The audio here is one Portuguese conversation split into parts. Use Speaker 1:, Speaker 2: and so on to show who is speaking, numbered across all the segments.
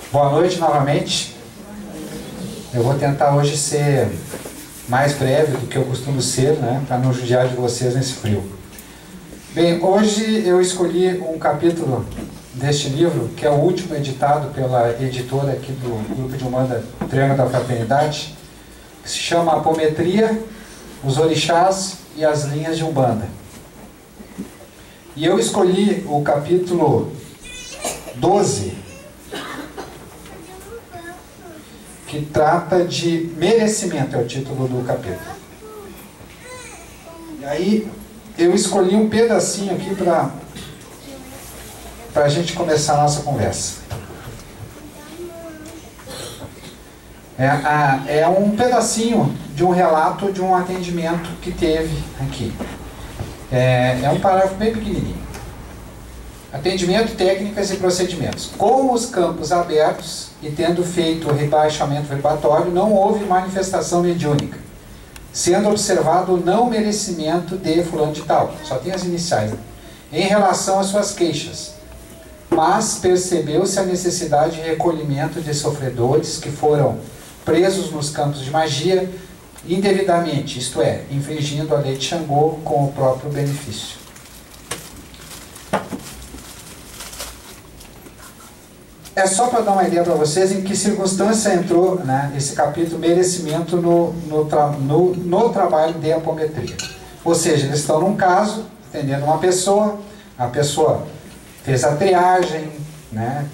Speaker 1: Boa noite novamente. Eu vou tentar hoje ser mais breve do que eu costumo ser, né, para não judiar de vocês nesse frio. Bem, hoje eu escolhi um capítulo deste livro, que é o último editado pela editora aqui do Grupo de Umbanda Triângulo da Fraternidade, que se chama Apometria, os Orixás e as Linhas de Umbanda. E eu escolhi o capítulo 12, que trata de merecimento, é o título do capítulo. E aí eu escolhi um pedacinho aqui para a gente começar a nossa conversa. É um pedacinho de um relato de um atendimento que teve aqui. É um parágrafo bem pequenininho. Atendimento, técnicas e procedimentos. Com os campos abertos e tendo feito o rebaixamento vibratório, não houve manifestação mediúnica, sendo observado o não merecimento de fulano de tal, só tem as iniciais, né? Em relação às suas queixas. Mas percebeu-se a necessidade de recolhimento de sofredores que foram presos nos campos de magia indevidamente, isto é, infringindo a lei de Xangô com o próprio benefício. É só para dar uma ideia para vocês em que circunstância entrou, né, esse capítulo merecimento no trabalho de apometria. Ou seja, eles estão num caso, atendendo uma pessoa, a pessoa fez a triagem, né,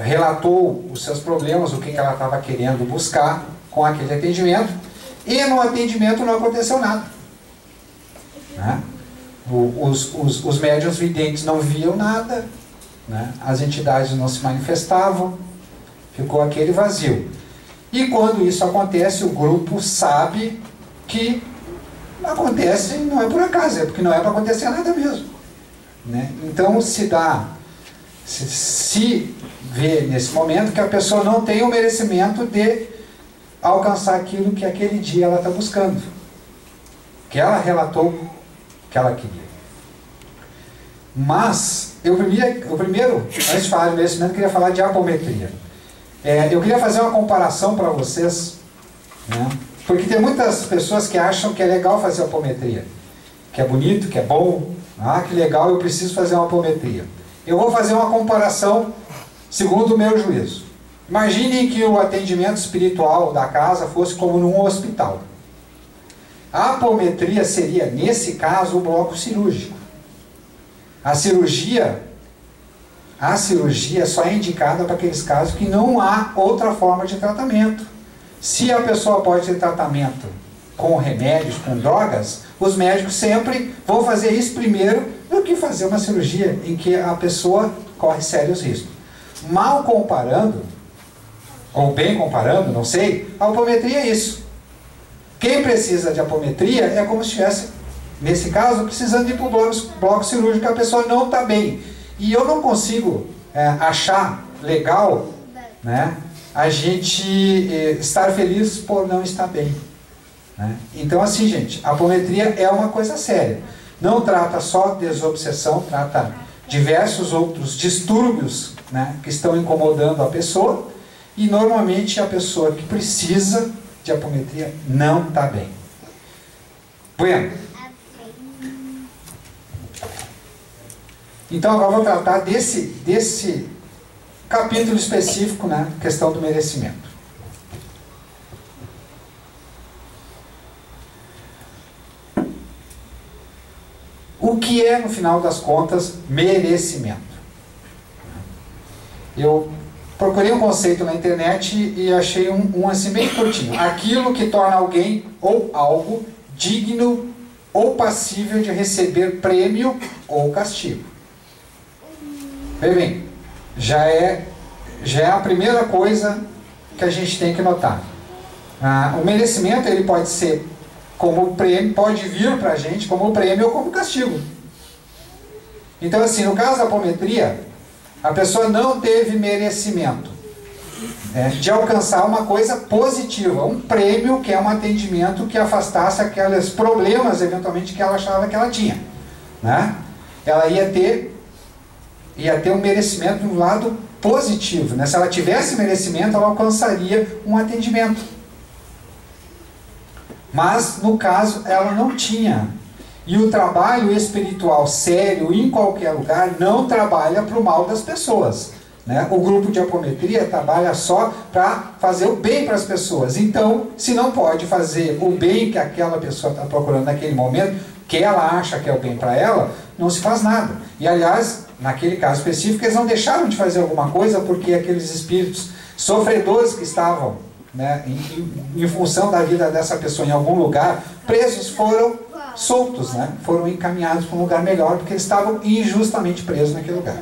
Speaker 1: relatou os seus problemas, o que ela estava querendo buscar com aquele atendimento, e no atendimento não aconteceu nada. Né? Os médiuns videntes não viam nada, né? As entidades não se manifestavam, ficou aquele vazio. E quando isso acontece, o grupo sabe que acontece, não é por acaso, é porque não é para acontecer nada mesmo. Né? Então se vê nesse momento que a pessoa não tem o merecimento de alcançar aquilo que aquele dia ela está buscando, que ela relatou que ela queria. Mas eu primeiro, antes de falar de merecimento, eu queria falar de apometria. Eu queria fazer uma comparação para vocês, né? Porque tem muitas pessoas que acham que é legal fazer apometria, que é bonito, que é bom, que legal, eu preciso fazer uma apometria. Eu vou fazer uma comparação segundo o meu juízo. Imaginem que o atendimento espiritual da casa fosse como num hospital. A apometria seria, nesse caso, o bloco cirúrgico. A cirurgia só é indicada para aqueles casos que não há outra forma de tratamento. Se a pessoa pode ter tratamento com remédios, com drogas, os médicos sempre vão fazer isso primeiro do que fazer uma cirurgia em que a pessoa corre sérios riscos. Mal comparando, ou bem comparando, não sei, a apometria é isso. Quem precisa de apometria é como se estivesse, nesse caso, precisando ir para o bloco cirúrgico, a pessoa não está bem. E eu não consigo achar legal, né, a gente estar feliz por não estar bem. Né? Então, assim, gente, a apometria é uma coisa séria. Não trata só desobsessão, trata diversos outros distúrbios, né, que estão incomodando a pessoa. E, normalmente, a pessoa que precisa de apometria não está bem. Bueno. Então agora eu vou tratar desse capítulo específico, né, questão do merecimento. O que é, no final das contas, merecimento? Eu procurei um conceito na internet e achei um assim bem curtinho. Aquilo que torna alguém ou algo digno ou passível de receber prêmio ou castigo. Bem, já é a primeira coisa que a gente tem que notar. O merecimento, ele pode ser como prêmio, pode vir para a gente como prêmio ou como castigo. Então, assim, no caso da apometria, a pessoa não teve merecimento de alcançar uma coisa positiva, um prêmio, que é um atendimento que afastasse aqueles problemas, eventualmente, que ela achava que ela tinha. Né? Ela ia ter um merecimento no lado positivo, né? Se ela tivesse merecimento, ela alcançaria um atendimento. Mas, no caso, ela não tinha. E o trabalho espiritual sério, em qualquer lugar, não trabalha para o mal das pessoas, né? O grupo de apometria trabalha só para fazer o bem para as pessoas. Então, se não pode fazer o bem que aquela pessoa está procurando naquele momento, que ela acha que é o bem para ela, não se faz nada. E, aliás, naquele caso específico, eles não deixaram de fazer alguma coisa porque aqueles espíritos sofredores que estavam, né, em função da vida dessa pessoa em algum lugar, presos, foram soltos, né? Foram encaminhados para um lugar melhor porque eles estavam injustamente presos naquele lugar.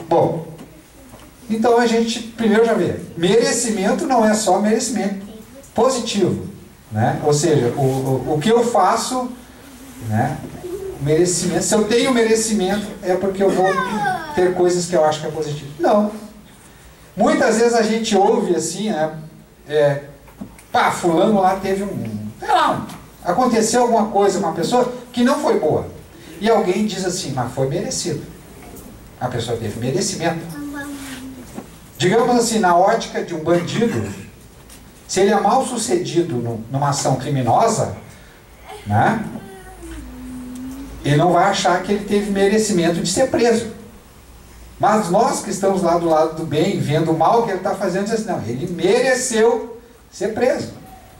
Speaker 1: Bom, então a gente primeiro já vê, merecimento não é só merecimento positivo, né? Ou seja, o que eu faço, né? Merecimento, se eu tenho merecimento é porque eu vou ter coisas que eu acho que é positivo. Não. Muitas vezes a gente ouve assim, né? Pá, fulano lá teve sei lá, aconteceu alguma coisa com uma pessoa que não foi boa. E alguém diz assim, mas foi merecido. A pessoa teve merecimento. Digamos assim, na ótica de um bandido, se ele é mal sucedido numa ação criminosa, né? Ele não vai achar que ele teve merecimento de ser preso. Mas nós que estamos lá do lado do bem, vendo o mal que ele está fazendo, dizemos assim, não, ele mereceu ser preso.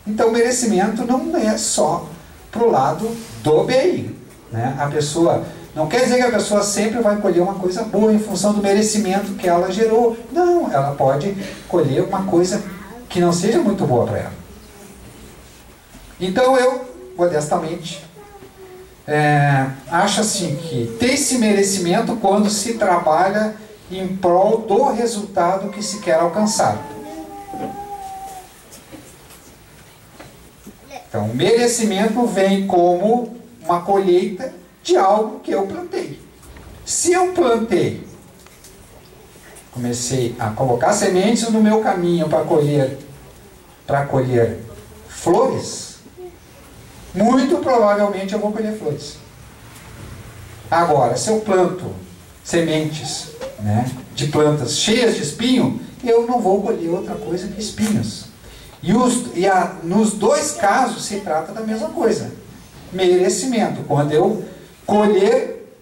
Speaker 1: Então, merecimento não é só para o lado do bem, né? A pessoa, não quer dizer que a pessoa sempre vai colher uma coisa boa em função do merecimento que ela gerou. Não, ela pode colher uma coisa que não seja muito boa para ela. Então, eu, modestamente, acho assim que tem-se merecimento quando se trabalha em prol do resultado que se quer alcançar. Então, o merecimento vem como uma colheita de algo que eu plantei. Se eu plantei, comecei a colocar sementes no meu caminho para colher flores, muito provavelmente eu vou colher flores. Agora, se eu planto sementes, né, de plantas cheias de espinho, eu não vou colher outra coisa que espinhos. Nos dois casos se trata da mesma coisa. Merecimento. Quando eu colher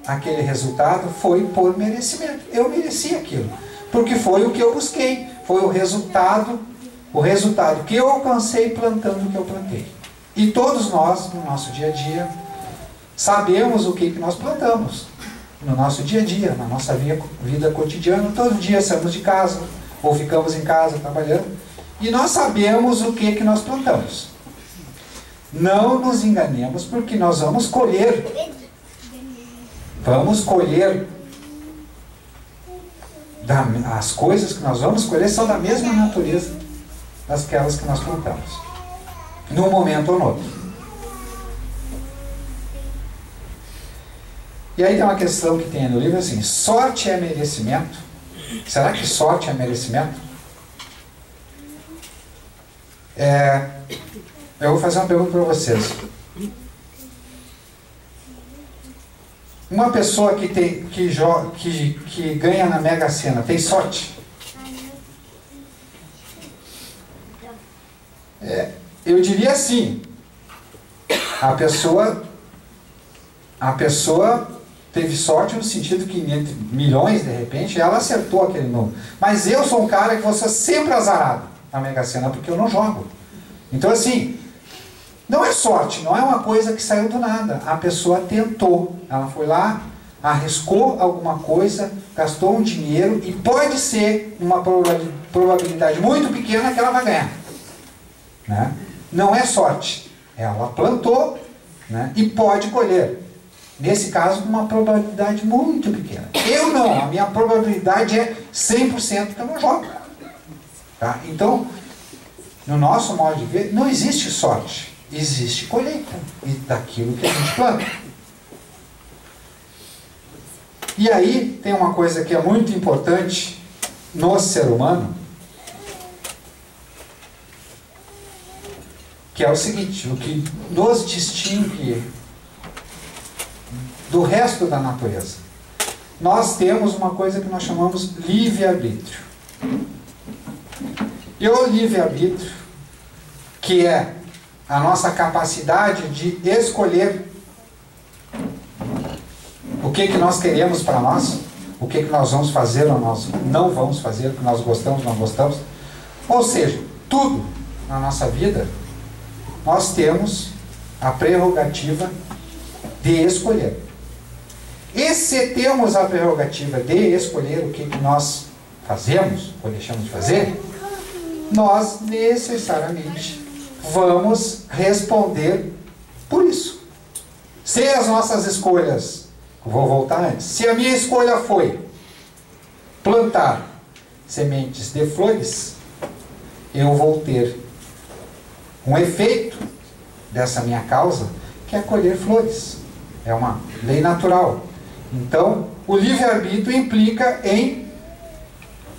Speaker 1: aquele resultado, foi por merecimento. Eu mereci aquilo. Porque foi o que eu busquei. Foi o resultado que eu alcancei plantando o que eu plantei. E todos nós, no nosso dia a dia, sabemos o que nós plantamos. No nosso dia a dia, na nossa vida cotidiana, todo dia saímos de casa, ou ficamos em casa trabalhando, e nós sabemos o que nós plantamos. Não nos enganemos, porque nós vamos colher. Vamos colher. As coisas que nós vamos colher são da mesma natureza daquelas que nós plantamos. Num momento ou no outro. E aí tem uma questão que tem no livro assim, sorte é merecimento? Será que sorte é merecimento? Eu vou fazer uma pergunta para vocês. Uma pessoa que ganha na Mega Sena tem sorte? Eu diria assim, a pessoa teve sorte no sentido que entre milhões, de repente, ela acertou aquele número. Mas eu sou um cara que vou ser sempre azarado na Mega Sena, porque eu não jogo. Então, assim, não é sorte, não é uma coisa que saiu do nada. A pessoa tentou, ela foi lá, arriscou alguma coisa, gastou um dinheiro, e pode ser uma probabilidade muito pequena que ela vai ganhar. Né? Não é sorte. Ela plantou, né, e pode colher. Nesse caso, uma probabilidade muito pequena. Eu não, a minha probabilidade é 100% que eu não jogo. Tá? Então, no nosso modo de ver, não existe sorte. Existe colheita daquilo que a gente planta. E aí, tem uma coisa que é muito importante no ser humano, que é o seguinte, o que nos distingue do resto da natureza. nós temos uma coisa que nós chamamos livre-arbítrio. E o livre-arbítrio, que é a nossa capacidade de escolher o que nós queremos para nós, o que nós vamos fazer ou nós não vamos fazer, o que nós gostamos ou não gostamos. Ou seja, tudo na nossa vida, nós temos a prerrogativa de escolher. E se temos a prerrogativa de escolher o que nós fazemos ou deixamos de fazer, nós necessariamente vamos responder por isso. Se as nossas escolhas, vou voltar antes, se a minha escolha foi plantar sementes de flores, eu vou ter um efeito dessa minha causa, que é colher flores. É uma lei natural. Então, o livre-arbítrio implica em,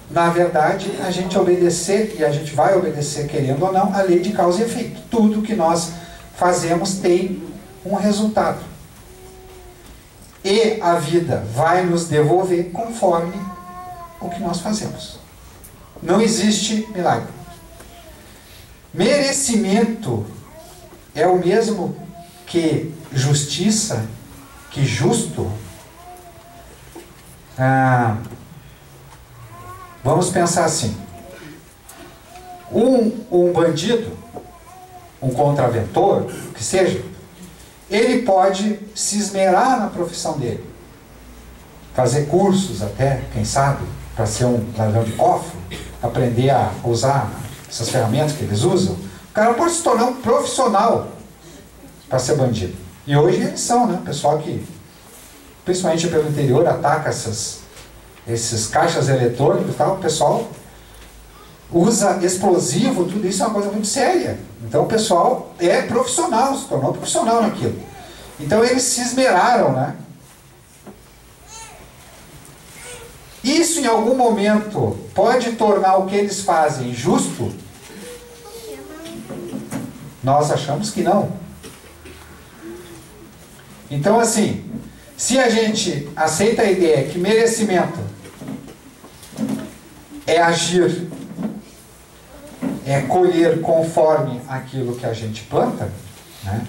Speaker 1: na verdade, a gente obedecer, e a gente vai obedecer, querendo ou não, a lei de causa e efeito. Tudo que nós fazemos tem um resultado. E a vida vai nos devolver conforme o que nós fazemos. Não existe milagre. Merecimento é o mesmo que justiça, que justo. Vamos pensar assim. Um bandido, um contraventor, que seja, ele pode se esmerar na profissão dele. Fazer cursos até, quem sabe, para ser um ladrão de cofre, aprender a usar essas ferramentas que eles usam. O cara pode se tornar um profissional para ser bandido. E hoje eles são, né? O pessoal que, principalmente pelo interior, ataca esses caixas eletrônicos e tal. O pessoal usa explosivo, tudo isso é uma coisa muito séria. Então o pessoal é profissional, se tornou profissional naquilo. Então eles se esmeraram, né? Isso em algum momento pode tornar o que eles fazem justo? Nós achamos que não. Então assim, se a gente aceita a ideia que merecimento é agir, é colher conforme aquilo que a gente planta, né?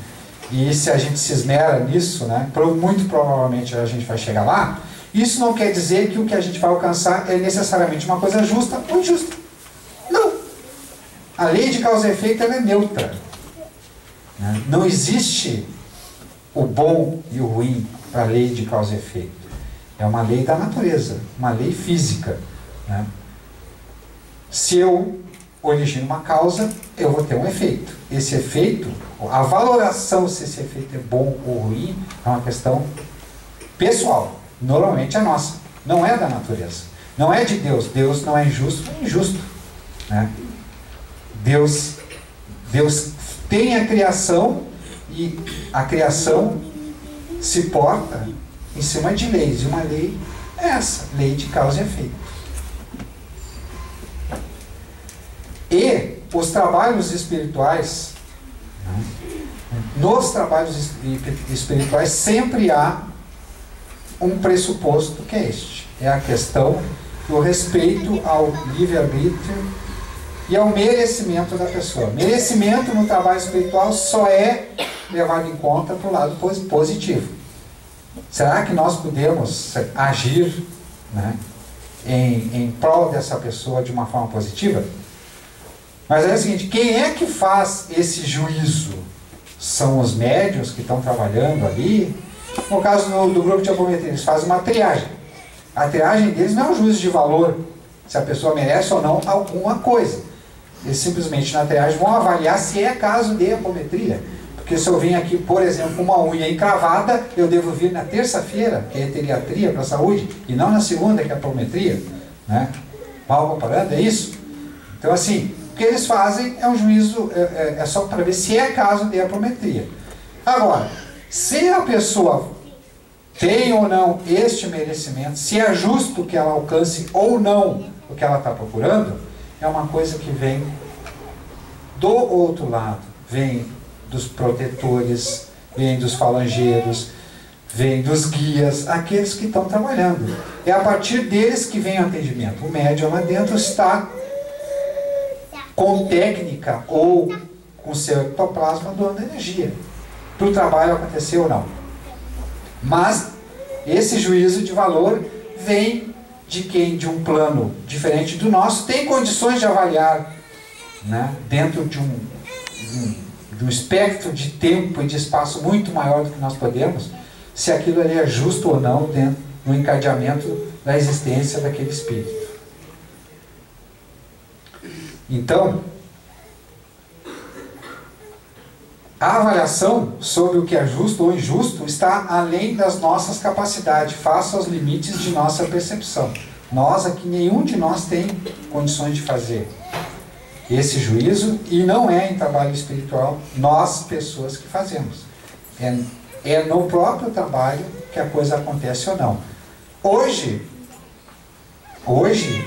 Speaker 1: E se a gente se esmera nisso, né? Muito provavelmente a gente vai chegar lá. Isso não quer dizer que o que a gente vai alcançar é necessariamente uma coisa justa ou injusta. Não. A lei de causa e efeito ela é neutra, né? Não existe o bom e o ruim para a lei de causa e efeito. É uma lei da natureza, uma lei física, né? Se eu origino uma causa, eu vou ter um efeito. Esse efeito, a valoração se esse efeito é bom ou ruim, é uma questão pessoal. Normalmente é nossa, não é da natureza, não é de Deus. Deus não é injusto, é injusto, né? Deus tem a criação e a criação se porta em cima de leis, e uma lei é essa, lei de causa e efeito. E os trabalhos espirituais, né? Nos trabalhos espirituais sempre há um pressuposto que é este. É a questão do respeito ao livre-arbítrio e ao merecimento da pessoa. Merecimento no trabalho espiritual só é levado em conta para o lado positivo. Será que nós podemos agir, né, em prol dessa pessoa de uma forma positiva? Mas é o seguinte, quem é que faz esse juízo? São os médiuns que estão trabalhando ali? No caso do grupo de apometria, eles fazem uma triagem. A triagem deles não é um juízo de valor, se a pessoa merece ou não alguma coisa. Eles simplesmente na triagem vão avaliar se é caso de apometria. Porque se eu vim aqui, por exemplo, com uma unha encravada, eu devo vir na terça-feira, que é teriatria para a saúde, e não na segunda, que é apometria, né? Mal comparando, é isso? Então assim, o que eles fazem é um juízo, é só para ver se é caso de apometria. Agora, se a pessoa tem ou não este merecimento, se é justo que ela alcance ou não o que ela está procurando, é uma coisa que vem do outro lado, vem dos protetores, vem dos falangeiros, vem dos guias, aqueles que estão trabalhando. É a partir deles que vem o atendimento. O médium lá dentro está com técnica ou com seu ectoplasma doando energia para o trabalho acontecer ou não. Mas esse juízo de valor vem de quem, de um plano diferente do nosso, tem condições de avaliar, né, dentro de um espectro de tempo e de espaço muito maior do que nós podemos, se aquilo ali é justo ou não dentro do encadeamento da existência daquele espírito. Então, a avaliação sobre o que é justo ou injusto está além das nossas capacidades, face aos limites de nossa percepção. Nós aqui, nenhum de nós tem condições de fazer esse juízo, e não é em trabalho espiritual nós, pessoas, que fazemos. É no próprio trabalho que a coisa acontece ou não. Hoje,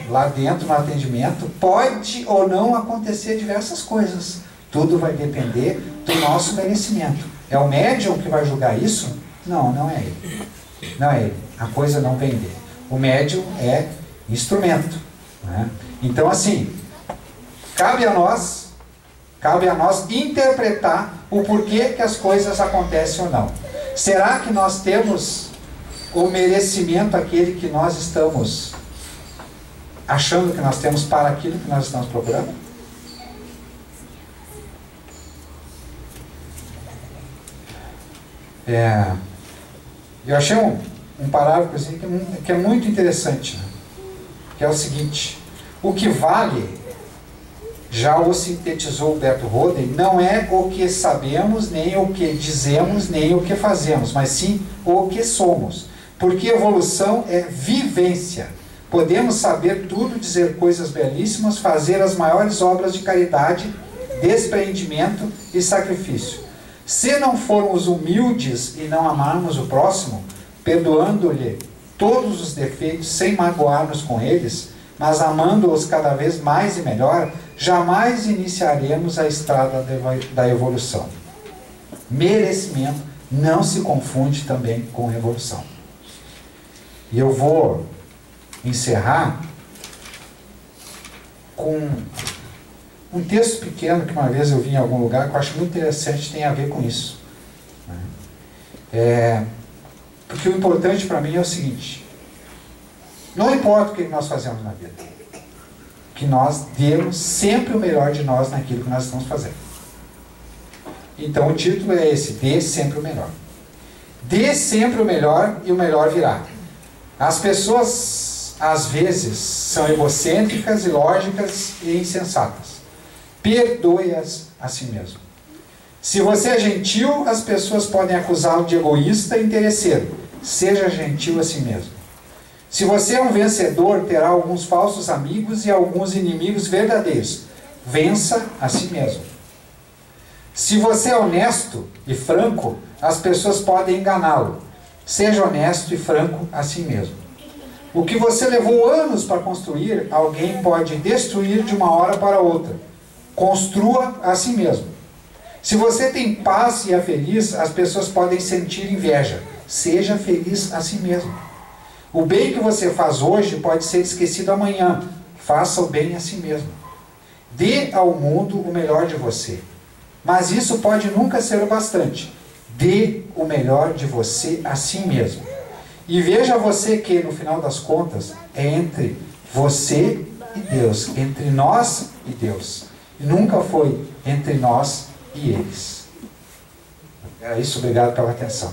Speaker 1: lá dentro no atendimento, pode ou não acontecer diversas coisas. Tudo vai depender do nosso merecimento. É o médium que vai julgar isso? Não, não é ele. Não é ele. A coisa não vem dele. O médium é instrumento, né? Então, assim, cabe a nós interpretar o porquê que as coisas acontecem ou não. Será que nós temos o merecimento, aquele que nós estamos achando que nós temos para aquilo que nós estamos procurando? Eu achei um parágrafo assim, que é muito interessante, né? Que é o seguinte: o que vale, já o sintetizou Berto Roden, não é o que sabemos, nem o que dizemos, nem o que fazemos, mas sim o que somos. Porque evolução é vivência. Podemos saber tudo, dizer coisas belíssimas, fazer as maiores obras de caridade, despreendimento e sacrifício. Se não formos humildes e não amarmos o próximo, perdoando-lhe todos os defeitos sem magoar-nos com eles, mas amando-os cada vez mais e melhor, jamais iniciaremos a estrada da evolução. Merecimento não se confunde também com evolução. E eu vou encerrar com um texto pequeno que uma vez eu vi em algum lugar, que eu acho muito interessante, tem a ver com isso. Porque o importante para mim é o seguinte: não importa o que nós fazemos na vida, que nós demos sempre o melhor de nós naquilo que nós estamos fazendo. Então o título é esse: dê sempre o melhor. Dê sempre o melhor e o melhor virá. As pessoas, às vezes, são egocêntricas, ilógicas e insensatas. Perdoe-as a si mesmo. Se você é gentil, as pessoas podem acusá-lo de egoísta e interesseiro. Seja gentil a si mesmo. Se você é um vencedor, terá alguns falsos amigos e alguns inimigos verdadeiros. Vença a si mesmo. Se você é honesto e franco, as pessoas podem enganá-lo. Seja honesto e franco a si mesmo. O que você levou anos para construir, alguém pode destruir de uma hora para outra. Construa a si mesmo. Se você tem paz e é feliz, as pessoas podem sentir inveja. Seja feliz a si mesmo. O bem que você faz hoje pode ser esquecido amanhã. Faça o bem a si mesmo. Dê ao mundo o melhor de você. Mas isso pode nunca ser o bastante. Dê o melhor de você a si mesmo. E veja você que, no final das contas, é entre você e Deus. Entre nós e Deus. E nunca foi entre nós e eles. É isso, obrigado pela atenção.